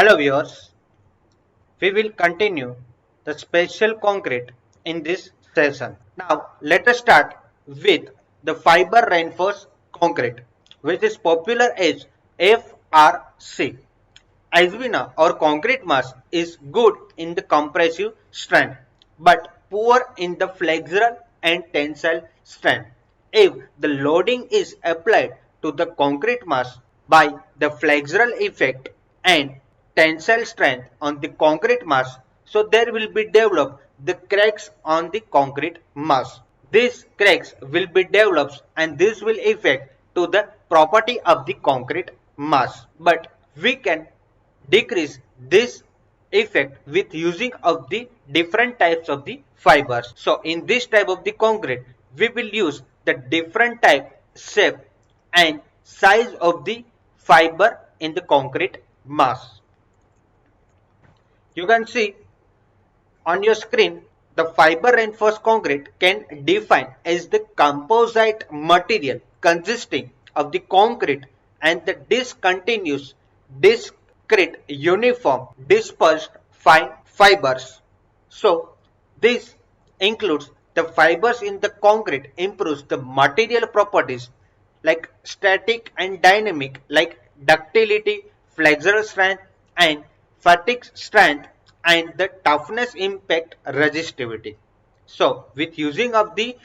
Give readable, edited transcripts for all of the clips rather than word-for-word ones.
Hello viewers, we will continue the special concrete in this session. Now let us start with the fiber reinforced concrete, which is popular as FRC. As we know, our concrete mass is good in the compressive strength but poor in the flexural and tensile strength. If the loading is applied to the concrete mass by the flexural effect and tensile strength on the concrete mass, so there will be developed the cracks on the concrete mass. These cracks will be developed and this will affect to the property of the concrete mass. But we can decrease this effect with using of the different types of the fibers. So in this type of the concrete, we will use the different type, shape and size of the fiber in the concrete mass. You can see on your screen the fiber reinforced concrete can define as the composite material consisting of the concrete and the discontinuous discrete uniform dispersed fine fibers. So this includes the fibers in the concrete improves the material properties like static and dynamic, like ductility, flexural strength and fatigue strength and the toughness, impact resistivity. So with using of the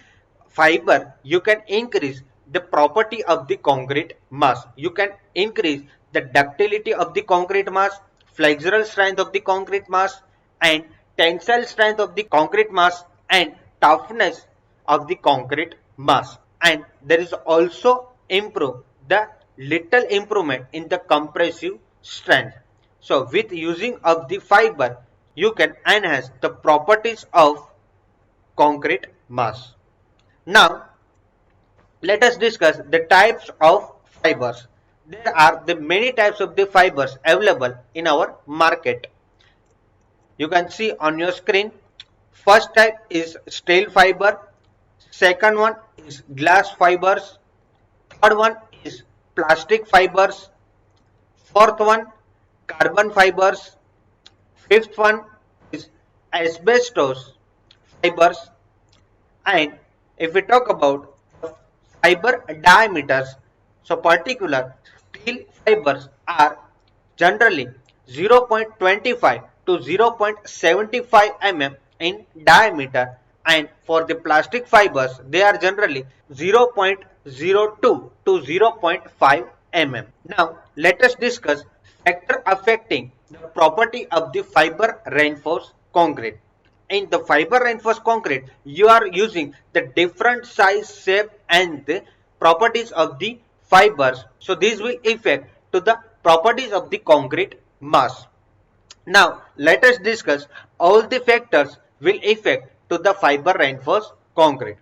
fiber, you can increase the property of the concrete mass. You can increase the ductility of the concrete mass, flexural strength of the concrete mass and tensile strength of the concrete mass and toughness of the concrete mass. And there is also the little improvement in the compressive strength. So with using of the fiber, you can enhance the properties of concrete mass. Now let us discuss the types of fibers. There are the many types of the fibers available in our market. You can see on your screen. First type is steel fiber. Second one is glass fibers. Third one is plastic fibers. Fourth one, carbon fibers. Fifth one is asbestos fibers. And if we talk about fiber diameters, so particular steel fibers are generally 0.25 to 0.75 mm in diameter, and for the plastic fibers they are generally 0.02 to 0.5 mm. Now let us discuss factor affecting the property of the fiber reinforced concrete. In the fiber reinforced concrete, you are using the different size, shape and the properties of the fibers. So this will affect to the properties of the concrete mass. Now let us discuss all the factors will affect to the fiber reinforced concrete.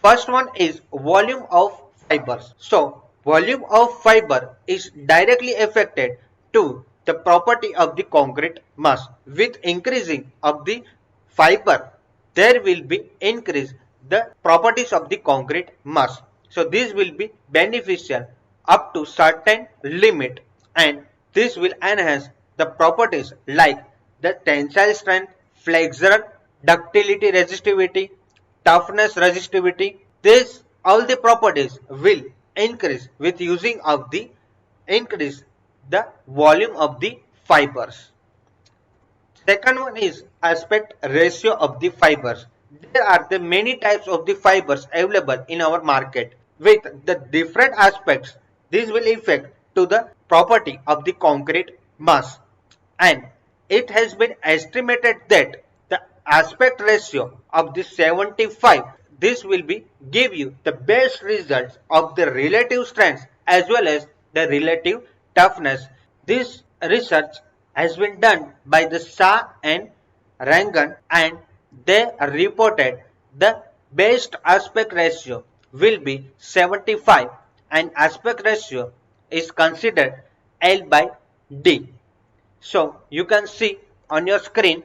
First one is volume of fibers. So volume of fiber is directly affected to the property of the concrete mass. With increasing of the fiber, there will be increase the properties of the concrete mass. So this will be beneficial up to certain limit, and this will enhance the properties like the tensile strength, flexural, ductility resistivity, toughness resistivity. This all the properties will increase with using of the increase the volume of the fibers. Second one is aspect ratio of the fibers. There are the many types of the fibers available in our market with the different aspects. This will affect to the property of the concrete mass, and it has been estimated that the aspect ratio of the 75, this will be give you the best results of the relative strength as well as the relative toughness. This research has been done by the Shah and Rangan, and they reported the best aspect ratio will be 75, and aspect ratio is considered L by D. So you can see on your screen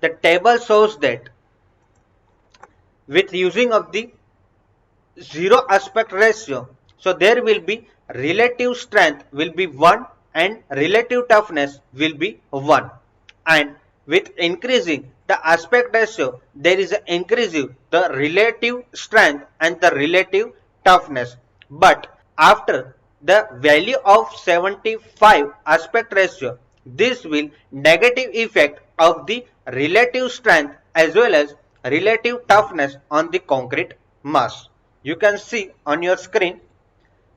the table shows that with using of the zero aspect ratio, so there will be relative strength will be 1 and relative toughness will be 1. And with increasing the aspect ratio, there is an increasing the relative strength and the relative toughness. But after the value of 75 aspect ratio, this will negative effect of the relative strength as well as relative toughness on the concrete mass. You can see on your screen.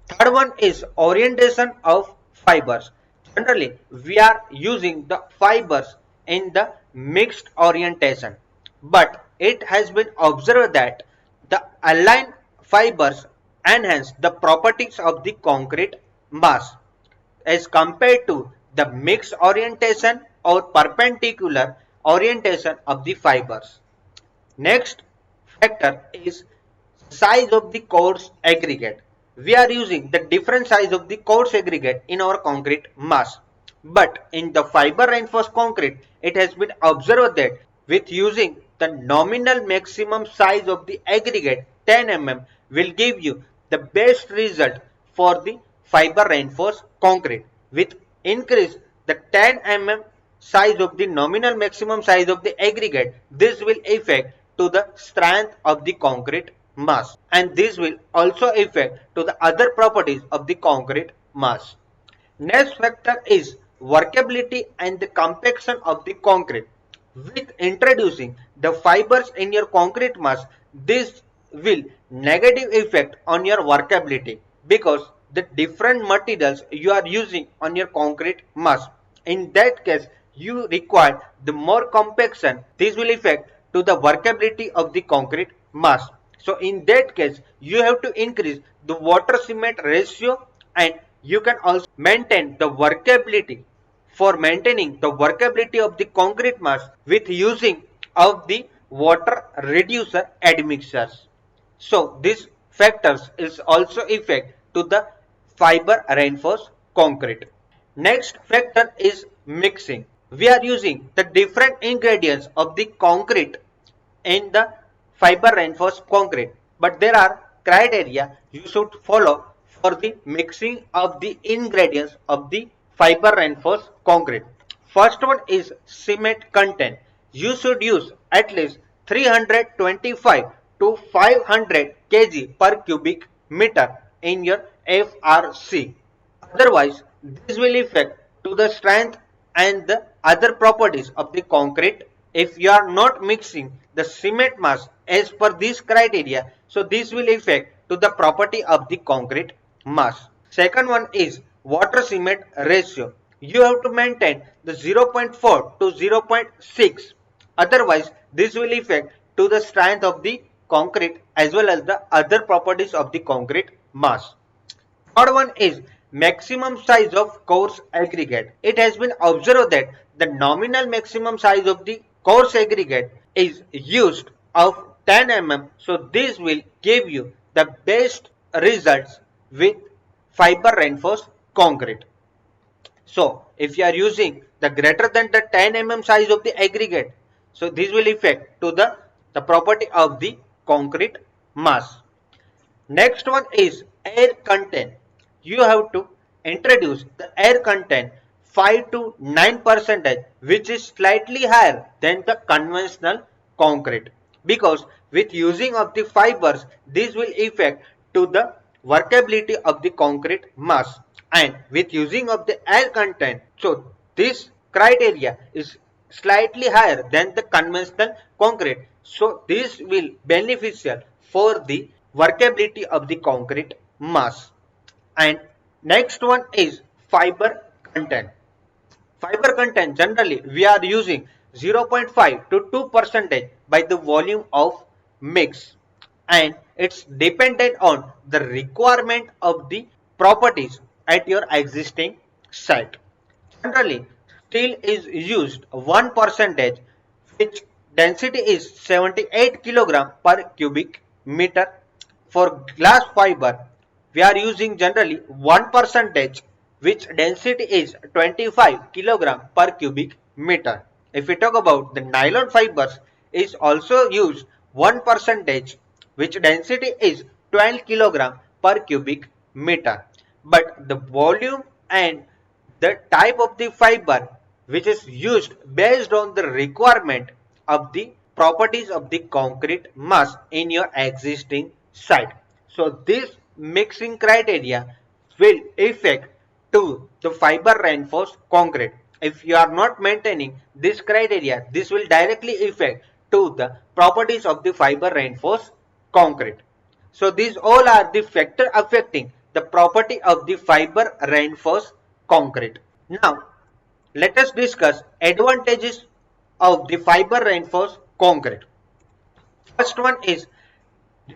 Third one is orientation of fibers. Generally, we are using the fibers in the mixed orientation, but it has been observed that the aligned fibers enhance the properties of the concrete mass as compared to the mixed orientation or perpendicular orientation of the fibers. Next factor is size of the coarse aggregate. We are using the different size of the coarse aggregate in our concrete mass. But in the fiber reinforced concrete, it has been observed that with using the nominal maximum size of the aggregate 10 mm will give you the best result for the fiber reinforced concrete. With increase the 10 mm size of the nominal maximum size of the aggregate, this will affect to the strength of the concrete mass, and this will also affect to the other properties of the concrete mass. Next factor is workability and the compaction of the concrete. With introducing the fibers in your concrete mass, this will negative effect on your workability because the different materials you are using on your concrete mass. In that case, you require the more compaction. This will affect to the workability of the concrete mass. So in that case, you have to increase the water cement ratio, and you can also maintain the workability. For maintaining the workability of the concrete mass with using of the water reducer admixtures. So these factors is also effect to the fiber reinforced concrete. Next factor is mixing. We are using the different ingredients of the concrete in the fiber reinforced concrete, but there are criteria you should follow for the mixing of the ingredients of the fiber reinforced concrete. First one is cement content. You should use at least 325 to 500 kg per cubic meter in your FRC. Otherwise, this will affect to the strength and the other properties of the concrete. If you are not mixing the cement mass as per this criteria, so this will affect to the property of the concrete mass. Second one is water cement ratio. You have to maintain the 0.4 to 0.6. Otherwise, this will affect to the strength of the concrete as well as the other properties of the concrete mass. Third one is maximum size of coarse aggregate. It has been observed that the nominal maximum size of the coarse aggregate is used of 10 mm. So this will give you the best results with fiber reinforced concrete. So if you are using the greater than the 10 mm size of the aggregate, so this will affect to the property of the concrete mass. Next one is air content. You have to introduce the air content 5 to 9%, which is slightly higher than the conventional concrete, because with using of the fibers, this will affect to the workability of the concrete mass, and with using of the air content, so this criteria is slightly higher than the conventional concrete, so this will beneficial for the workability of the concrete mass. And next one is fiber content. Fiber content, generally we are using 0.5 to 2% by the volume of mix, and it's dependent on the requirement of the properties at your existing site. Generally, steel is used 1%, which density is 78 kg per cubic meter. For glass fiber, we are using generally 1%, which density is 25 kg per cubic meter. If we talk about the nylon fibers, is also used 1%, which density is 12 kg per cubic meter. But the volume and the type of the fiber which is used based on the requirement of the properties of the concrete mass in your existing site. So this mixing criteria will affect to the fiber reinforced concrete. If you are not maintaining this criteria, this will directly affect to the properties of the fiber reinforced concrete. So these all are the factor affecting the property of the fiber reinforced concrete. Now let us discuss advantages of the fiber reinforced concrete. First one is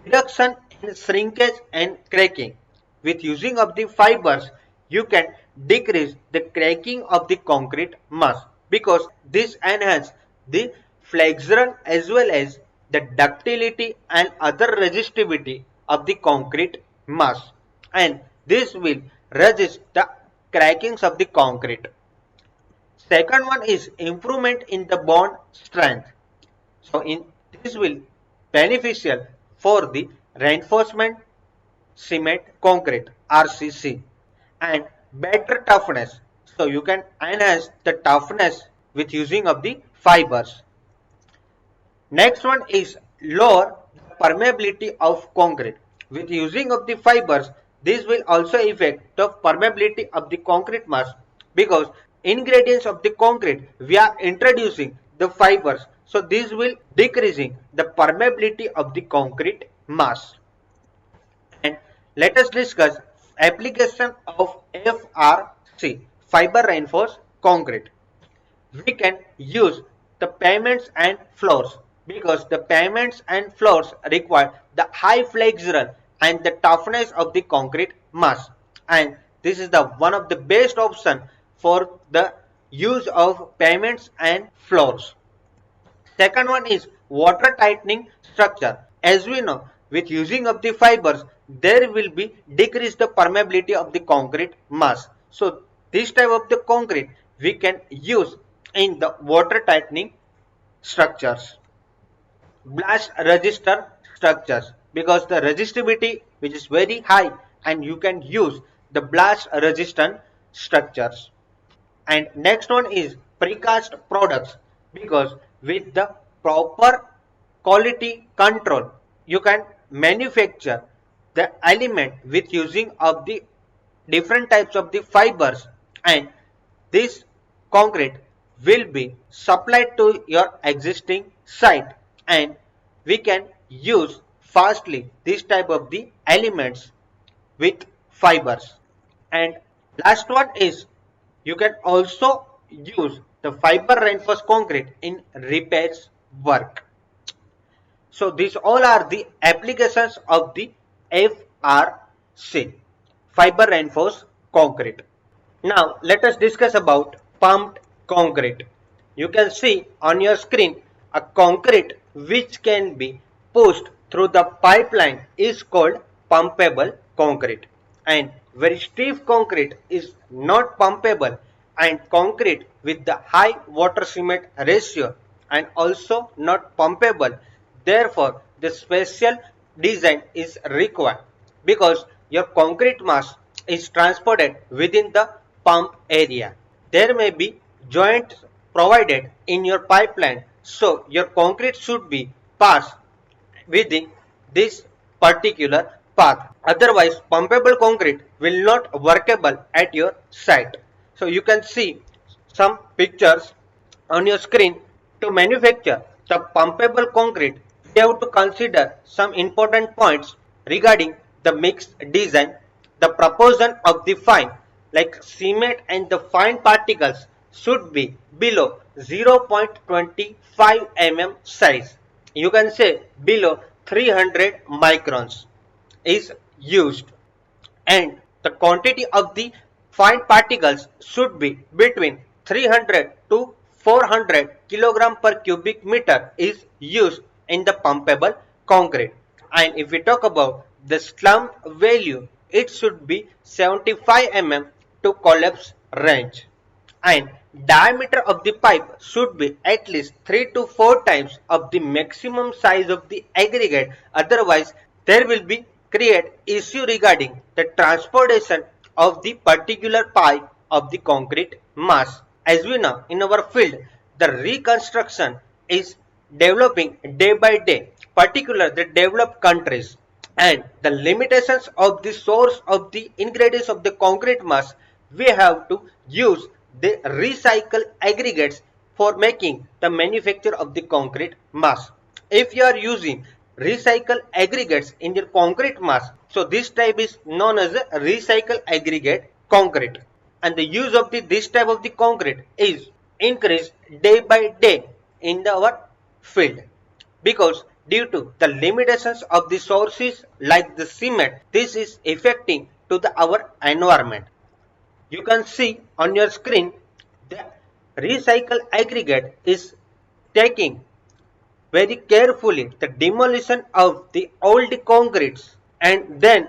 reduction in shrinkage and cracking. With using of the fibers, you can decrease the cracking of the concrete mass because this enhances the flexural as well as the ductility and other resistivity of the concrete mass, and this will resist the crackings of the concrete. Second one is improvement in the bond strength. So this will beneficial for the reinforcement cement concrete RCC and better toughness. So you can enhance the toughness with using of the fibers. Next one is lower the permeability of concrete. With using of the fibers, this will also affect the permeability of the concrete mass because ingredients of the concrete we are introducing the fibers. So this will decreasing the permeability of the concrete mass. And let us discuss application of FRC, fiber reinforced concrete. We can use the pavements and floors because the pavements and floors require the high flexural and the toughness of the concrete mass, and this is the one of the best option for the use of pavements and floors. Second one is water tightening structure. As we know, with using of the fibers, there will be decrease the permeability of the concrete mass. So this type of the concrete we can use in the water tightening structures. Blast resistor structures, because the resistivity which is very high and you can use the blast resistant structures. And next one is precast products, because with the proper quality control you can manufacture the element with using of the different types of the fibers, and this concrete will be supplied to your existing site, and we can use fastly this type of the elements with fibers. And last one is you can also use the fiber reinforced concrete in repairs work. So these all are the applications of the FRC, fiber reinforced concrete. Now let us discuss about pumped concrete. You can see on your screen a concrete which can be pushed through the pipeline is called pumpable concrete, and very stiff concrete is not pumpable, and concrete with the high water cement ratio and also not pumpable. Therefore the special design is required because your concrete mass is transported within the pump area. There may be joints provided in your pipeline, so your concrete should be passed within this particular path. Otherwise pumpable concrete will not workable at your site. So you can see some pictures on your screen. To manufacture the pumpable concrete, we have to consider some important points regarding the mixed design. The proportion of the fine like cement and the fine particles should be below 0.25 mm size. You can say below 300 microns is used, and the quantity of the fine particles should be between 300 to 400 kilogram per cubic meter is used in the pumpable concrete. And if we talk about the slump value, it should be 75 mm to collapse range, and diameter of the pipe should be at least 3 to 4 times of the maximum size of the aggregate. Otherwise there will be create issue regarding the transportation of the particular pipe of the concrete mass. As we know, in our field, the reconstruction is developing day by day, particularly the developed countries, and the limitations of the source of the ingredients of the concrete mass, we have to use the recycled aggregates for making the manufacture of the concrete mass. If you are using recycled aggregates in your concrete mass, so this type is known as a recycled aggregate concrete, and the use of this type of the concrete is increased day by day in our field, because due to the limitations of the sources like the cement, this is affecting to our environment. You can see on your screen the recycled aggregate is taking very carefully the demolition of the old concretes, and then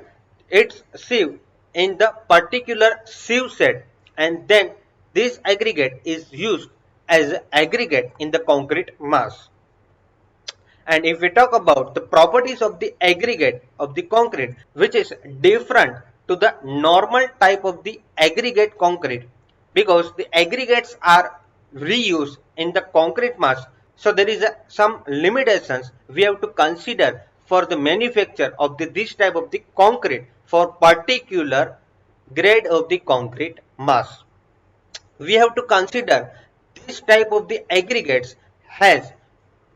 it's sieved in the particular sieve set, and then this aggregate is used as aggregate in the concrete mass. And if we talk about the properties of the aggregate of the concrete, which is different to the normal type of the aggregate concrete, because the aggregates are reused in the concrete mass, so there is some limitations we have to consider for the manufacture of this type of the concrete for particular grade of the concrete mass. We have to consider this type of the aggregates has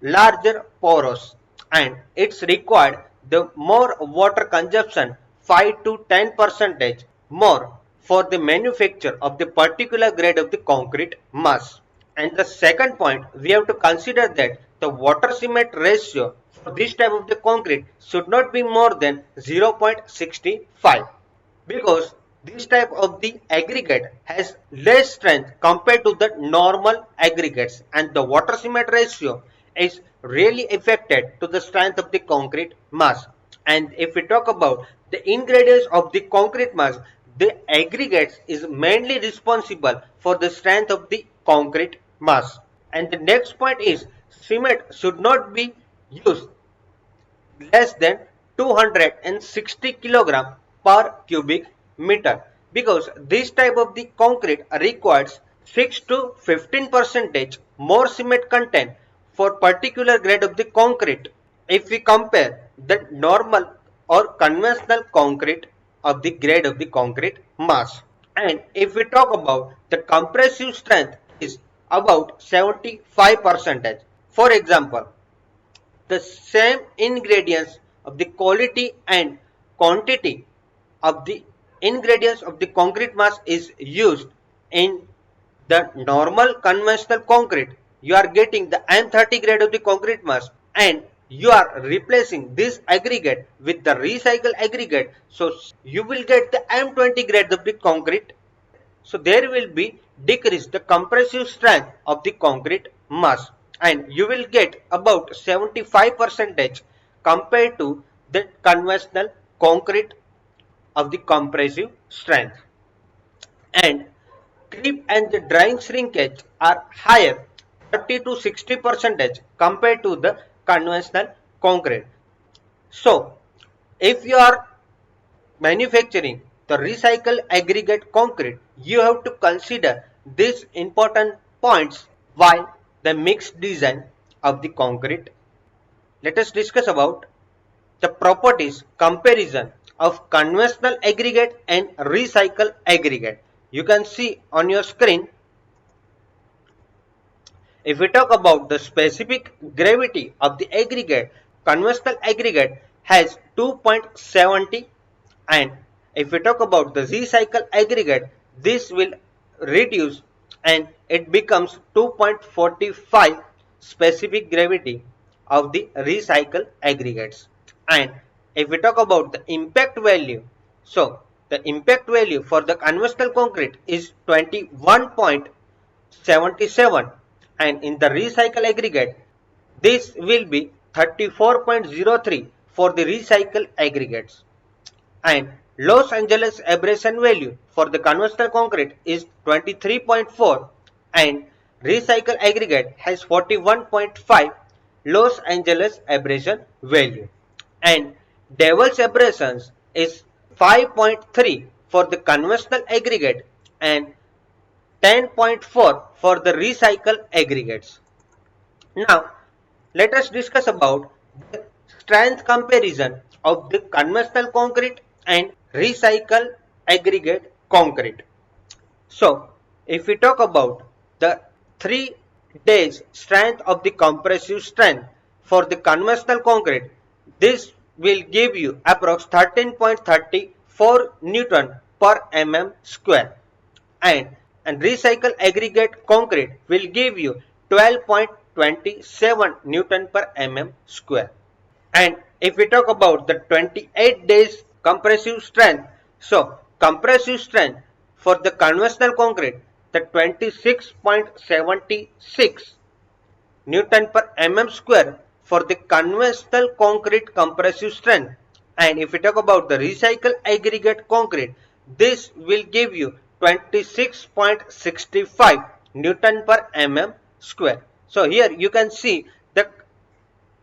larger porous, and it's required the more water consumption 5 to 10% more for the manufacture of the particular grade of the concrete mass. And the second point, we have to consider that the water cement ratio for this type of the concrete should not be more than 0.65, because this type of the aggregate has less strength compared to the normal aggregates, and the water cement ratio is really affected to the strength of the concrete mass. And if we talk about the ingredients of the concrete mass, the aggregates is mainly responsible for the strength of the concrete mass. And the next point is cement should not be used less than 260 kilogram per cubic meter, because this type of the concrete requires 6 to 15% more cement content for particular grade of the concrete if we compare the normal or conventional concrete of the grade of the concrete mass. And if we talk about the compressive strength is about 75%. For example, the same ingredients of the quality and quantity of the ingredients of the concrete mass is used in the normal conventional concrete. You are getting the M30 grade of the concrete mass, and you are replacing this aggregate with the recycled aggregate, so you will get the M20 grade of the concrete. So there will be decrease the compressive strength of the concrete mass, and you will get about 75% compared to the conventional concrete of the compressive strength. And creep and the drying shrinkage are higher 30 to 60% compared to the conventional concrete. So if you are manufacturing the recycled aggregate concrete, you have to consider these important points while the mixed design of the concrete. Let us discuss about the properties comparison of conventional aggregate and recycled aggregate. You can see on your screen. If we talk about the specific gravity of the aggregate, conventional aggregate has 2.70, and if we talk about the recycled aggregate, this will reduce and it becomes 2.45 specific gravity of the recycled aggregates. And if we talk about the impact value, so the impact value for the conventional concrete is 21.77, and in the recycled aggregate this will be 34.03 for the recycled aggregates. And Los Angeles abrasion value for the conventional concrete is 23.4, and recycled aggregate has 41.5 Los Angeles abrasion value. And Devil's abrasions is 5.3 for the conventional aggregate, and 10.4 for the recycled aggregates. Now, let us discuss about the strength comparison of the conventional concrete and recycled aggregate concrete. So, if we talk about the 3 days strength of the compressive strength for the conventional concrete, this will give you approx 13.34 Newton per mm square, and recycled aggregate concrete will give you 12.27 Newton per mm square. And if we talk about the 28 days compressive strength, so compressive strength for the conventional concrete, the 26.76 Newton per mm square for the conventional concrete compressive strength. And if we talk about the recycled aggregate concrete, this will give you 26.65 Newton per mm square. So here you can see the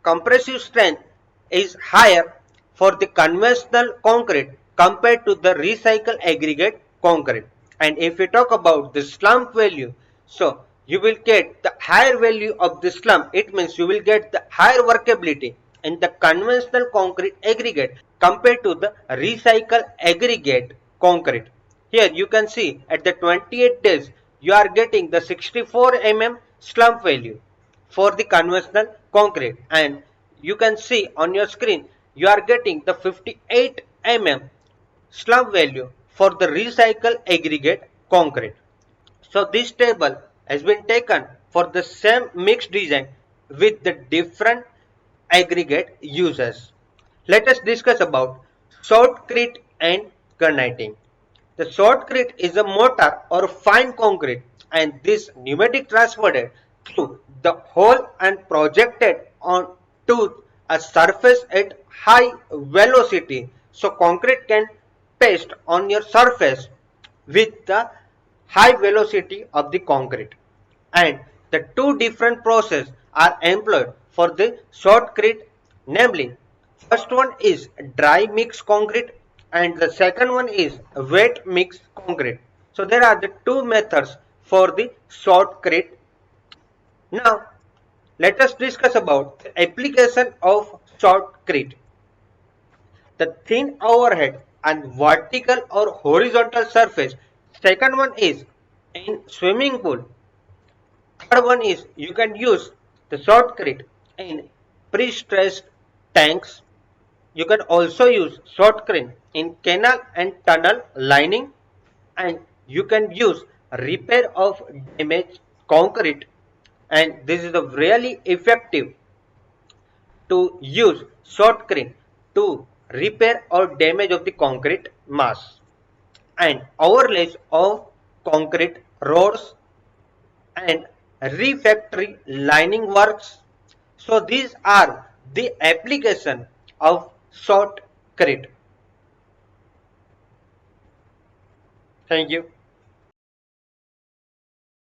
compressive strength is higher for the conventional concrete compared to the recycled aggregate concrete. And if we talk about the slump value, so you will get the higher value of the slump. It means you will get the higher workability in the conventional concrete aggregate compared to the recycled aggregate concrete. Here you can see at the 28 days you are getting the 64 mm slump value for the conventional concrete, and you can see on your screen you are getting the 58 mm slump value for the recycled aggregate concrete. So this table has been taken for the same mixed design with the different aggregate uses. Let us discuss about SHOTCRETE and Guniting. The SHOTCRETE is a mortar or fine concrete, and this pneumatic transported through the hole and projected onto a surface at high velocity. So concrete can paste on your surface with the high velocity of the concrete. And the two different processes are employed for the SHOTCRETE, namely first one is dry mix concrete and the second one is wet mix concrete. So there are the two methods for the SHOTCRETE. Now let us discuss about the application of SHOTCRETE. The thin overhead and vertical or horizontal surface. Second one is in swimming pool. Third one is you can use the SHOTCRETE in pre-stressed tanks. You can also use SHOTCRETE in canal and tunnel lining, and you can use repair of damaged concrete, and this is a really effective to use SHOTCRETE to repair or damage of the concrete mass, and overlays of concrete roads and refactory lining works. So these are the application of SHOTCRETE. Thank you.